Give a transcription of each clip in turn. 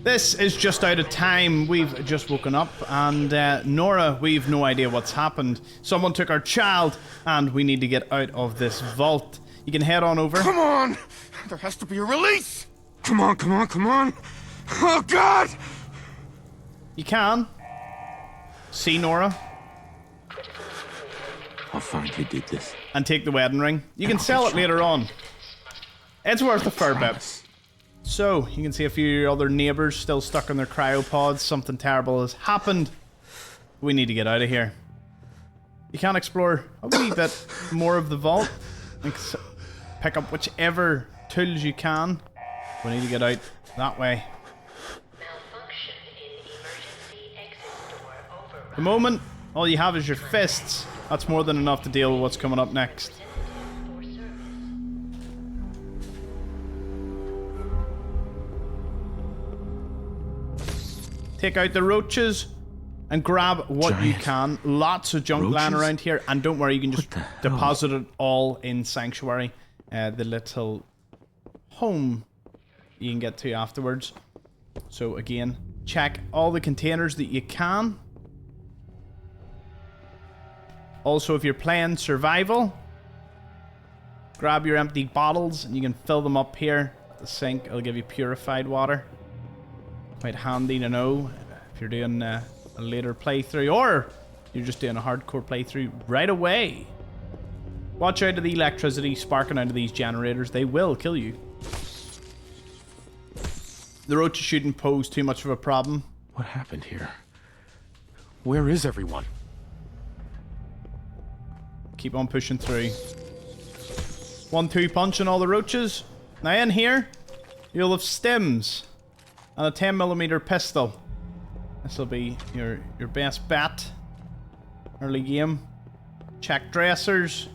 This is just out of time. We've just woken up, and Nora, we've no idea what's happened. Someone took our child, and we need to get out of this vault. You can head on over. Come on! There has to be a release! Come on, come on, come on! Oh, God! You can. See Nora. I'll find who did this. And take the wedding ring. You can sell it later on. It's worth a fair bit. So, you can see a few other neighbours still stuck in their cryopods. Something terrible has happened. We need to get out of here. You can explore a wee bit more of the vault. And pick up whichever tools you can. We need to get out that way. At the moment, all you have is your fists. That's more than enough to deal with what's coming up next. Take out the roaches and grab what you can. Lots of junk lying around here, and don't worry, you can just deposit it all in Sanctuary, the little home you can get to afterwards. So again, check all the containers that you can. Also, if you're playing survival, grab your empty bottles and you can fill them up here at the sink. It'll give you purified water. Quite handy to know if you're doing a later playthrough, or you're just doing a hardcore playthrough right away. Watch out of the electricity sparking out of these generators. They will kill you. The roaches shouldn't pose too much of a problem. What happened here? Where is everyone? Keep on pushing through. 1-2 punch on all the roaches. Now in here, you'll have stims and a 10mm pistol. This will be your best bet. Early game. Check dressers.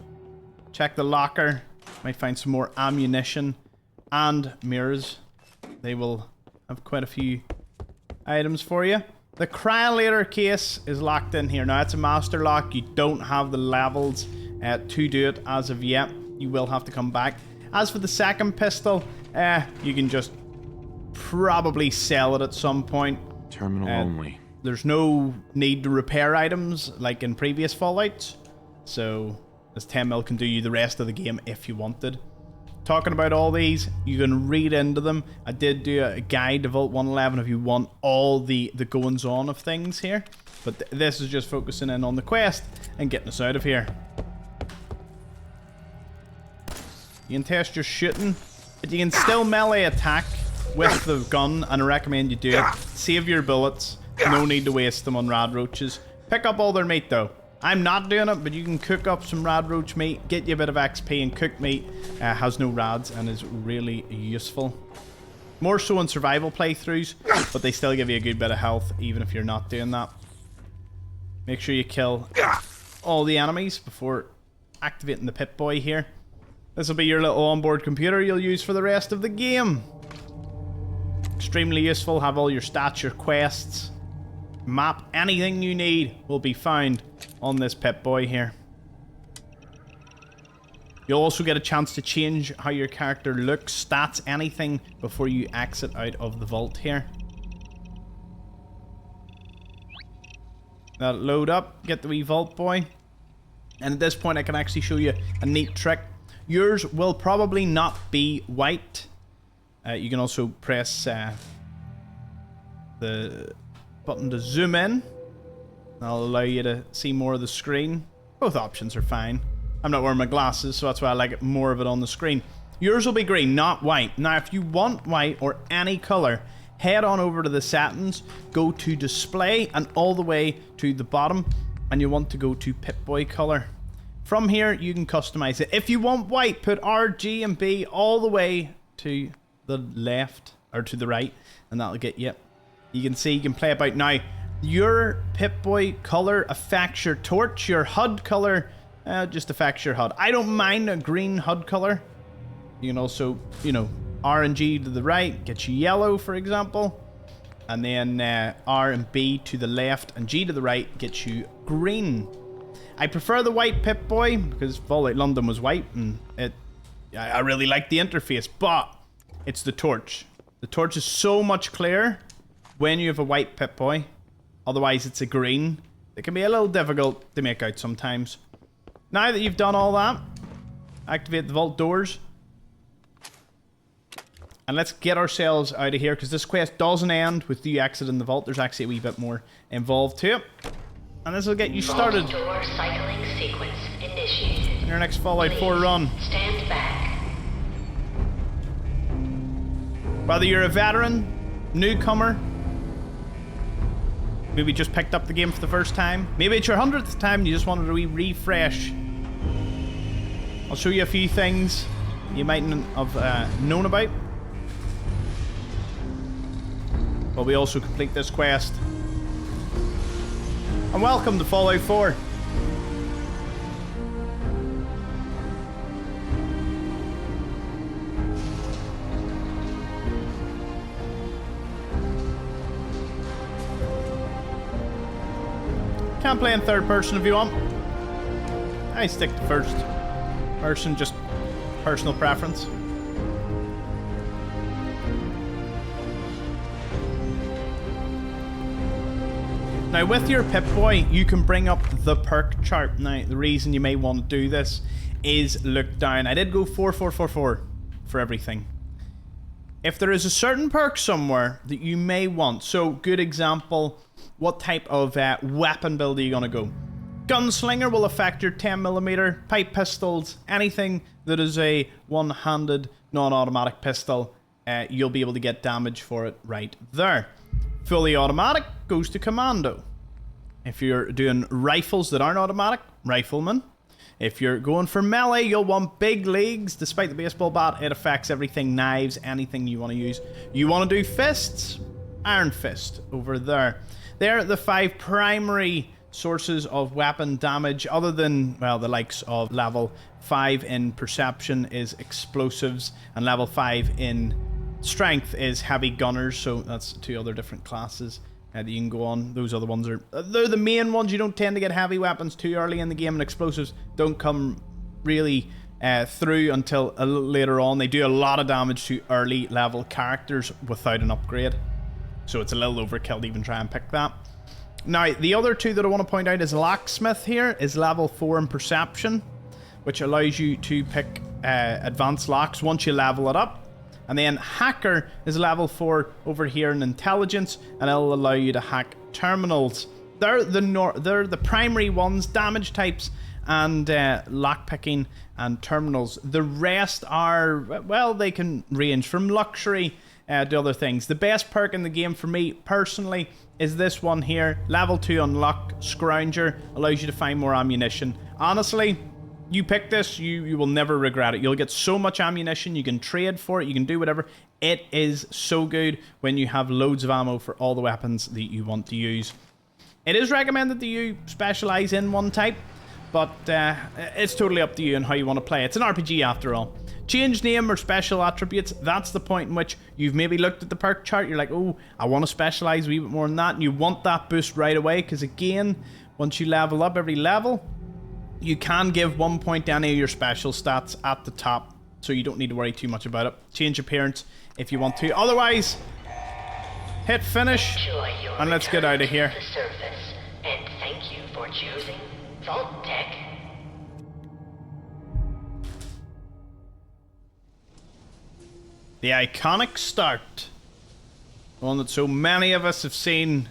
Check the locker. Might find some more ammunition and mirrors. They will have quite a few items for you. The cryolator case is locked in here. Now, it's a master lock. You don't have the levels to do it as of yet. You will have to come back. As for the second pistol, you can just probably sell it at some point. Terminal only. There's no need to repair items like in previous Fallouts. So, this 10mm can do you the rest of the game if you wanted. Talking about all these, you can read into them. I did do a guide to Vault 111 if you want all the goings on of things here. But this is just focusing in on the quest and getting us out of here. You can test your shooting, but you can still melee attack with the gun, and I recommend you do it. Save your bullets. No need to waste them on rad roaches. Pick up all their meat though. I'm not doing it, but you can cook up some rad roach meat, get you a bit of XP, and cooked meat has no rads and is really useful. More so in survival playthroughs, but they still give you a good bit of health even if you're not doing that. Make sure you kill all the enemies before activating the Pip-Boy here. This will be your little onboard computer you'll use for the rest of the game. Extremely useful, have all your stats, your quests, map, anything you need will be found on this Pip-Boy here. You'll also get a chance to change how your character looks, stats, anything before you exit out of the vault here. That'll load up, get the wee vault boy. And at this point I can actually show you a neat trick. Yours will probably not be white. You can also press the button to zoom in. That'll allow you to see more of the screen. Both options are fine. I'm not wearing my glasses, so that's why I like it more of it on the screen. Yours will be green, not white. Now, if you want white or any color, head on over to the settings, go to display, and all the way to the bottom, and you want to go to Pip-Boy color. From here, you can customize it. If you want white, put R, G, and B all the way to the left, or to the right, and that'll get you. You can see, you can play about now. Your Pip-Boy color affects your torch. Your HUD color just affects your HUD. I don't mind a green HUD color. You can also, you know, R and G to the right gets you yellow, for example. And then R and B to the left and G to the right gets you green. I prefer the white Pip-Boy because Fallout London was white, and I really like the interface, but it's the torch. The torch is so much clearer when you have a white Pip-Boy. Otherwise, it's a green. It can be a little difficult to make out sometimes. Now that you've done all that, activate the vault doors. And let's get ourselves out of here, because this quest doesn't end with you exiting the vault. There's actually a wee bit more involved to it. And this will get you started. Vault door cycling sequence initiated. In your next Fallout 4 run. Stand back. Whether you're a veteran, newcomer, maybe just picked up the game for the first time, maybe it's your 100th time and you just wanted a wee refresh, I'll show you a few things you mightn't have known about. But we also complete this quest. And welcome to Fallout 4. Can play in third person if you want. I stick to first person, just personal preference. Now with your Pip-Boy, you can bring up the perk chart. Now the reason you may want to do this is look down. I did go 4-4-4-4 for everything. If there is a certain perk somewhere that you may want, so good example, what type of weapon build are you going to go? Gunslinger will affect your 10mm, pipe pistols, anything that is a one-handed non-automatic pistol, you'll be able to get damage for it right there. Fully automatic goes to commando. If you're doing rifles that aren't automatic, rifleman. If you're going for melee, you'll want big leagues. Despite the baseball bat, it affects everything, knives, anything you want to use. You want to do fists? Iron Fist over there. They're the 5 primary sources of weapon damage, other than, well, the likes of level 5 in perception is explosives, and level 5 in strength is heavy gunners, so that's 2 other different classes that you can go on. Those other ones are, they're the main ones. You don't tend to get heavy weapons too early in the game, and explosives don't come really through until a little later on. They do a lot of damage to early level characters without an upgrade, so it's a little overkill to even try and pick that. Now, the other 2 that I want to point out is Locksmith here is level 4 in Perception, which allows you to pick advanced locks once you level it up. And then Hacker is level 4 over here in Intelligence, and it'll allow you to hack terminals. They're the primary ones, damage types, and lockpicking and terminals. The rest are, well, they can range from luxury to other things. The best perk in the game for me personally is this one here. Level 2 unlock Scrounger, allows you to find more ammunition. Honestly, you pick this, you will never regret it. You'll get so much ammunition, you can trade for it, you can do whatever. It is so good when you have loads of ammo for all the weapons that you want to use. It is recommended that you specialize in one type, but it's totally up to you and how you want to play. It's an RPG after all. Change name or special attributes, that's the point in which you've maybe looked at the perk chart, you're like, oh, I want to specialize a wee bit more than that, and you want that boost right away, because again, once you level up every level, you can give 1 point to any of your special stats at the top, so you don't need to worry too much about it. Change appearance if you want to. Otherwise, hit finish, and let's get out of here. The surface, and thank you for choosing Vault Tech. The iconic start. One that so many of us have seen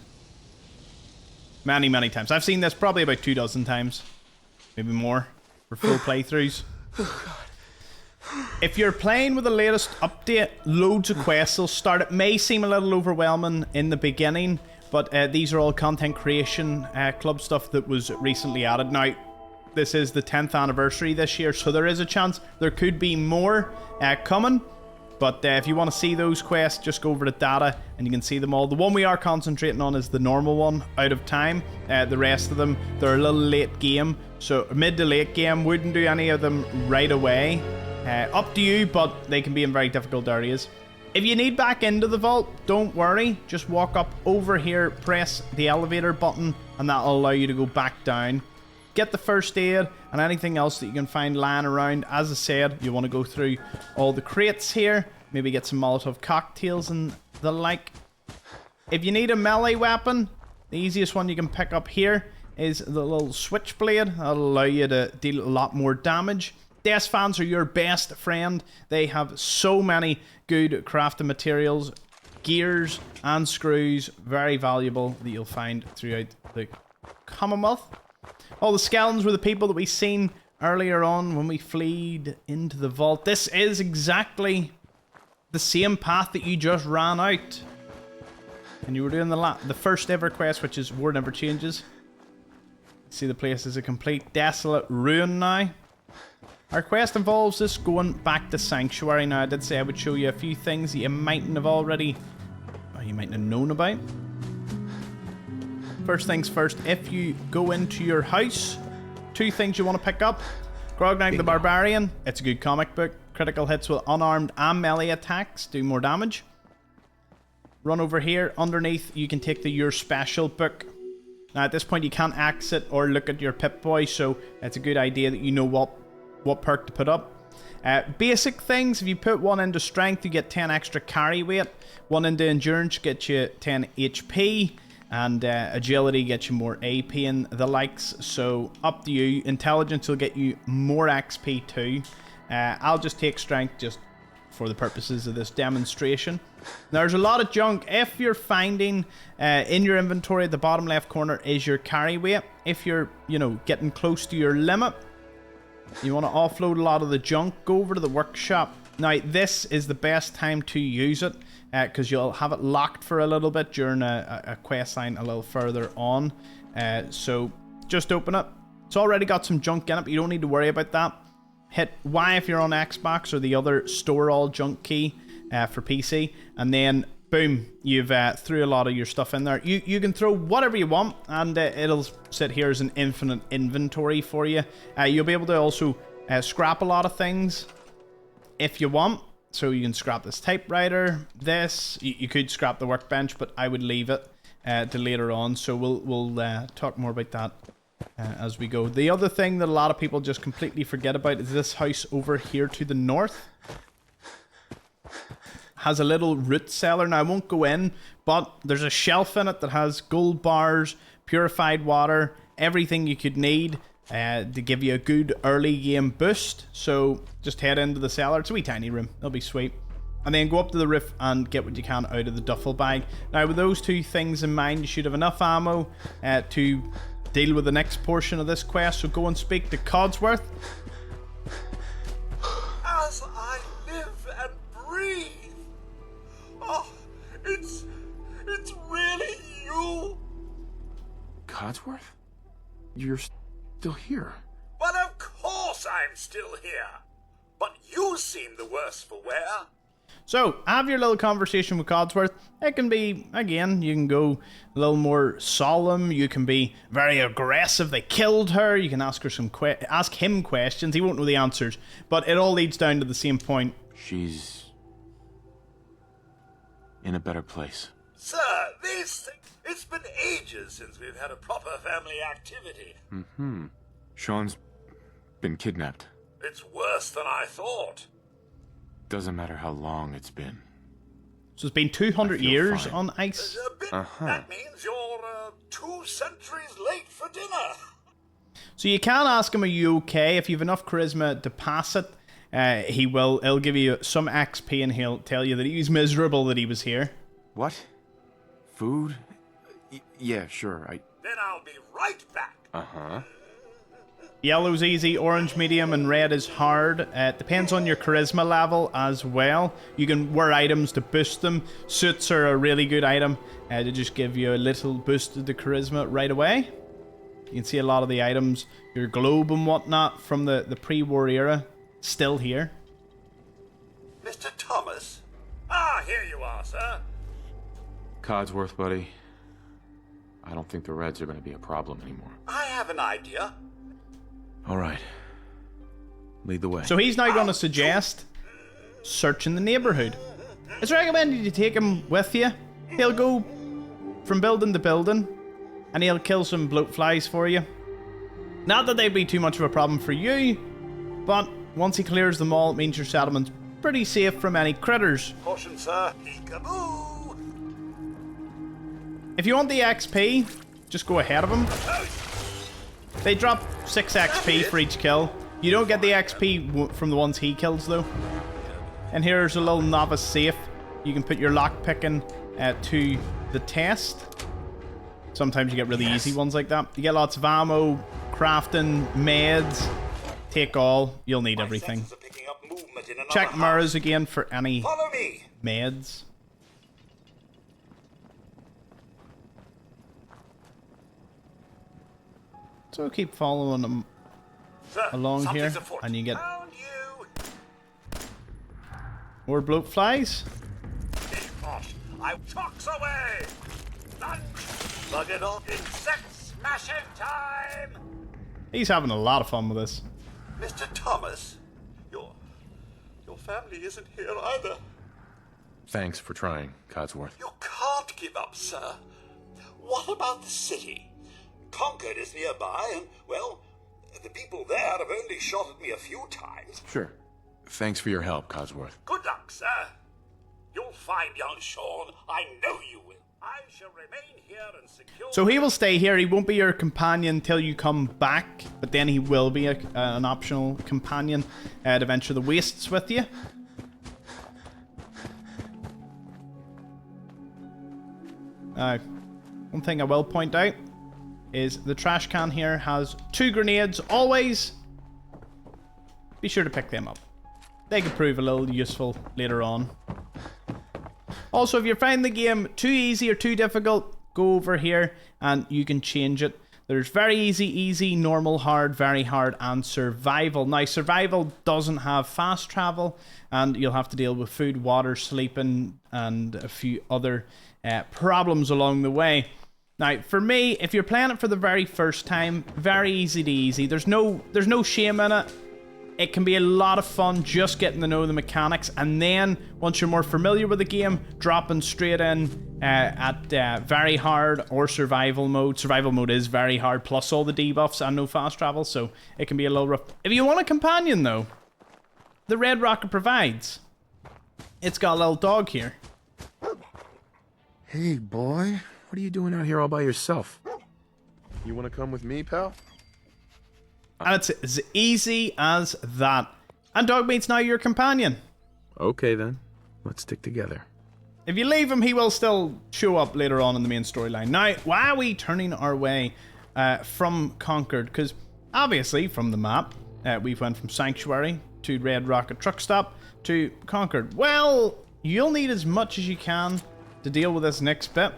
many, many times. I've seen this probably about 24 times. Maybe more for full playthroughs. If you're playing with the latest update, loads of quests will start. It may seem a little overwhelming in the beginning, but these are all content creation club stuff that was recently added. Now, this is the 10th anniversary this year, so there is a chance there could be more coming. But if you want to see those quests, just go over to data and you can see them all. The one we are concentrating on is the normal one, Out of Time. The rest of them, they're a little late game. So mid to late game, wouldn't do any of them right away. Up to you, but they can be in very difficult areas. If you need back into the vault, don't worry. Just walk up over here, press the elevator button, and that'll allow you to go back down. Get the first aid and anything else that you can find lying around. As I said, you want to go through all the crates here. Maybe get some Molotov cocktails and the like. If you need a melee weapon, the easiest one you can pick up here is the little switchblade. That'll allow you to deal a lot more damage. Death fans are your best friend. They have so many good crafting materials, gears and screws, very valuable, that you'll find throughout the Commonwealth. All the skeletons were the people that we seen earlier on when we fled into the vault. This is exactly the same path that you just ran out. And you were doing the first ever quest, which is War Never Changes. See, the place is a complete desolate ruin now. Our quest involves us going back to Sanctuary. Now, I did say I would show you a few things that you mightn't have already... or you mightn't have known about. First things first, if you go into your house, 2 things you want to pick up. Grognag the Barbarian. It's a good comic book. Critical hits with unarmed and melee attacks do more damage. Run over here. Underneath, you can take the Your Special book. Now, at this point, you can't exit or look at your Pip-Boy, so it's a good idea that you know what perk to put up. Basic things, if you put 1 into Strength, you get 10 extra carry weight. 1 into Endurance gets you 10 HP. And Agility gets you more AP and the likes. So, up to you. Intelligence will get you more XP too. I'll just take Strength just for the purposes of this demonstration. There's a lot of junk. If you're finding in your inventory at the bottom left corner is your carry weight. If you're, getting close to your limit, you want to offload a lot of the junk, go over to the workshop. Now, this is the best time to use it because you'll have it locked for a little bit during a quest line a little further on. So just open it. It's already got some junk in it, but you don't need to worry about that. Hit Y if you're on Xbox or the other store all junk key for PC, and then boom, you've threw a lot of your stuff in there. You can throw whatever you want, and it'll sit here as an infinite inventory for you. You'll be able to also scrap a lot of things if you want. So you can scrap this typewriter, this. You could scrap the workbench, but I would leave it to later on. So we'll talk more about that as we go. The other thing that a lot of people just completely forget about is this house over here to the north. Has a little root cellar. Now, I won't go in, but there's a shelf in it that has gold bars, purified water, everything you could need to give you a good early game boost. So just head into the cellar. It's a wee tiny room. It'll be sweet. And then go up to the roof and get what you can out of the duffel bag. Now, with those 2 things in mind, you should have enough ammo to deal with the next portion of this quest. So go and speak to Codsworth. As I live and breathe. Oh, it's really you. Codsworth? You're still here. Well, of course I'm still here. But you seem the worse for wear. So, have your little conversation with Codsworth. It can be, again, you can go a little more solemn. You can be very aggressive. They killed her. You can ask her ask him questions. He won't know the answers. But it all leads down to the same point. She's in a better place. Sir, it's been ages since we've had a proper family activity. Sean's been kidnapped. It's worse than I thought. Doesn't matter how long it's been. So it's been 200 years fine. on ice. That means you're 2 centuries late for dinner. So you can ask him, are you okay? If you have enough charisma to pass it, he'll give you some XP and he'll tell you that he was miserable that he was here. What? Food? Yeah, sure. Then I'll be right back. Yellow's easy, orange medium, and red is hard. It depends on your charisma level as well. You can wear items to boost them. Suits are a really good item to just give you a little boost to the charisma right away. You can see a lot of the items, your globe and whatnot from the pre-war era, still here. Mr. Thomas? Here you are, sir. Codsworth, buddy. I don't think the Reds are going to be a problem anymore. I have an idea. All right. Lead the way. So he's now going to suggest searching the neighborhood. It's recommended you take him with you. He'll go from building to building, and he'll kill some bloatflies for you. Not that they'd be too much of a problem for you, but once he clears them all, it means your settlement's pretty safe from any critters. Caution, sir. Peekaboo. If you want the XP, just go ahead of them. They drop 6 XP for each kill. You don't get the XP from the ones he kills, though. And here's a little novice safe. You can put your lockpicking to the test. Sometimes you get really easy ones like that. You get lots of ammo, crafting, meds. Take all. You'll need everything. Check mirrors again for any meds. So keep following them along here, and you get more bloat flies. I chucks away. Bug it all. Insect smashing time. He's having a lot of fun with this. Mr. Thomas, your family isn't here either. Thanks for trying, Codsworth. You can't give up, sir. What about the city? Concord is nearby, and, well, the people there have only shot at me a few times. Sure. Thanks for your help, Codsworth. Good luck, sir. You'll find young Sean. I know you will. I shall remain here and secure... So he will stay here. He won't be your companion till you come back, but then he will be an optional companion to venture the wastes with you. One thing I will point out is the trash can here has 2 grenades. Always be sure to pick them up. They could prove a little useful later on. Also, if you find the game too easy or too difficult, go over here and you can change it. There's very easy, normal, hard, very hard, and survival. Now, survival doesn't have fast travel, and you'll have to deal with food, water, sleeping, and a few other problems along the way. Now, for me, if you're playing it for the very first time, very easy. There's no shame in it. It can be a lot of fun just getting to know the mechanics, and then once you're more familiar with the game, dropping straight in at very hard or survival mode. Survival mode is very hard, plus all the debuffs and no fast travel, so it can be a little rough. If you want a companion, though, the Red Rocket provides. It's got a little dog here. Hey, boy. What are you doing out here all by yourself? You want to come with me, pal? And it's as easy as that. And Dogmeat's now your companion. Okay, then. Let's stick together. If you leave him, he will still show up later on in the main storyline. Now, why are we turning our way from Concord? Because, obviously, from the map, we've went from Sanctuary to Red Rocket Truck Stop to Concord. Well, you'll need as much as you can to deal with this next bit.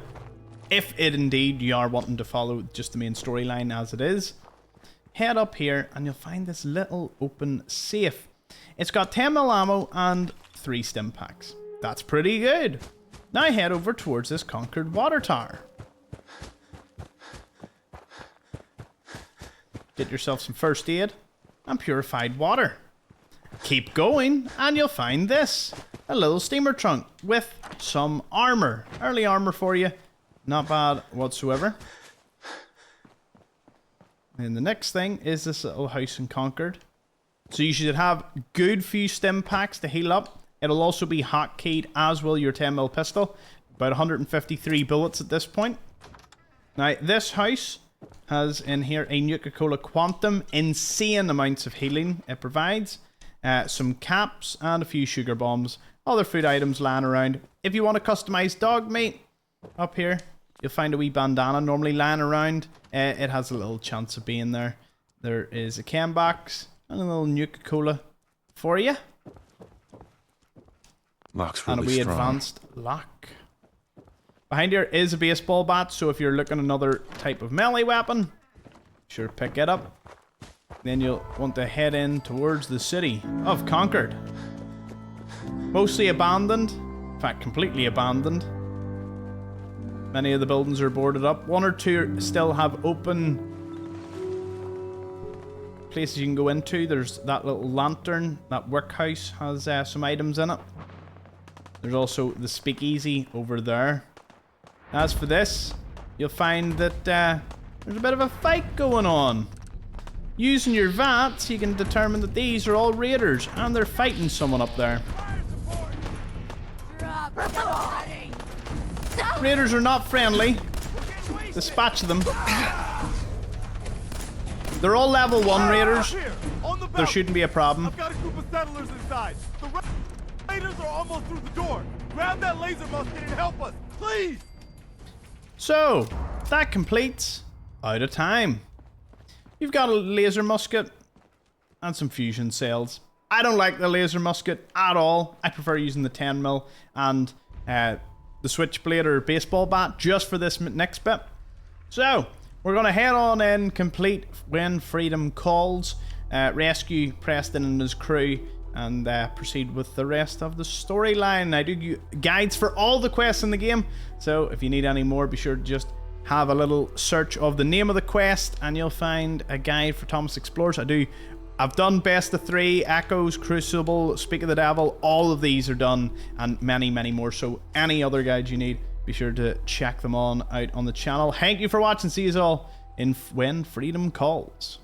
If it indeed you are wanting to follow just the main storyline as it is. Head up here and you'll find this little open safe. It's got 10mm ammo and 3 stim packs. That's pretty good. Now head over towards this Concord water tower. Get yourself some first aid and purified water. Keep going and you'll find this. A little steamer trunk with some armor. Early armor for you. Not bad whatsoever. And the next thing is this little house in Concord. So you should have good few stim packs to heal up. It'll also be hotkeyed, as will your 10mm pistol. About 153 bullets at this point. Now, this house has in here a Nuka-Cola Quantum. Insane amounts of healing it provides. Some caps and a few sugar bombs. Other food items lying around. If you want to customize dog meat, up here, you'll find a wee bandana normally lying around. It has a little chance of being there. There is a chem box and a little Nuka-Cola for you. Lock's really and a wee strong. Advanced lock. Behind here is a baseball bat, so if you're looking another type of melee weapon, sure pick it up. Then you'll want to head in towards the city of Concord. Mostly abandoned. In fact, completely abandoned. Many of the buildings are boarded up. 1 or 2 still have open places you can go into. There's that little lantern. That workhouse has some items in it. There's also the speakeasy over there. As for this, you'll find that there's a bit of a fight going on. Using your VATs, you can determine that these are all raiders, and they're fighting someone up there. Raiders are not friendly. Dispatch them. They're all level 1 raiders. There shouldn't be a problem. I've got a group of settlers inside. The raiders are almost through the door. Grab that laser musket and help us, please. So, that completes Out of Time. You've got a laser musket and some fusion cells. I don't like the laser musket at all. I prefer using the 10mm and the switchblade or baseball bat just for this next bit. So, we're going to head on in, complete When Freedom Calls, rescue Preston and his crew, and proceed with the rest of the storyline. I do guides for all the quests in the game, so if you need any more, be sure to just have a little search of the name of the quest and you'll find a guide for Thomas Explores. I've done Best of 3, Echoes, Crucible, Speak of the Devil. All of these are done, and many, many more. So any other guides you need, be sure to check them out on the channel. Thank you for watching. See you all in When Freedom Calls.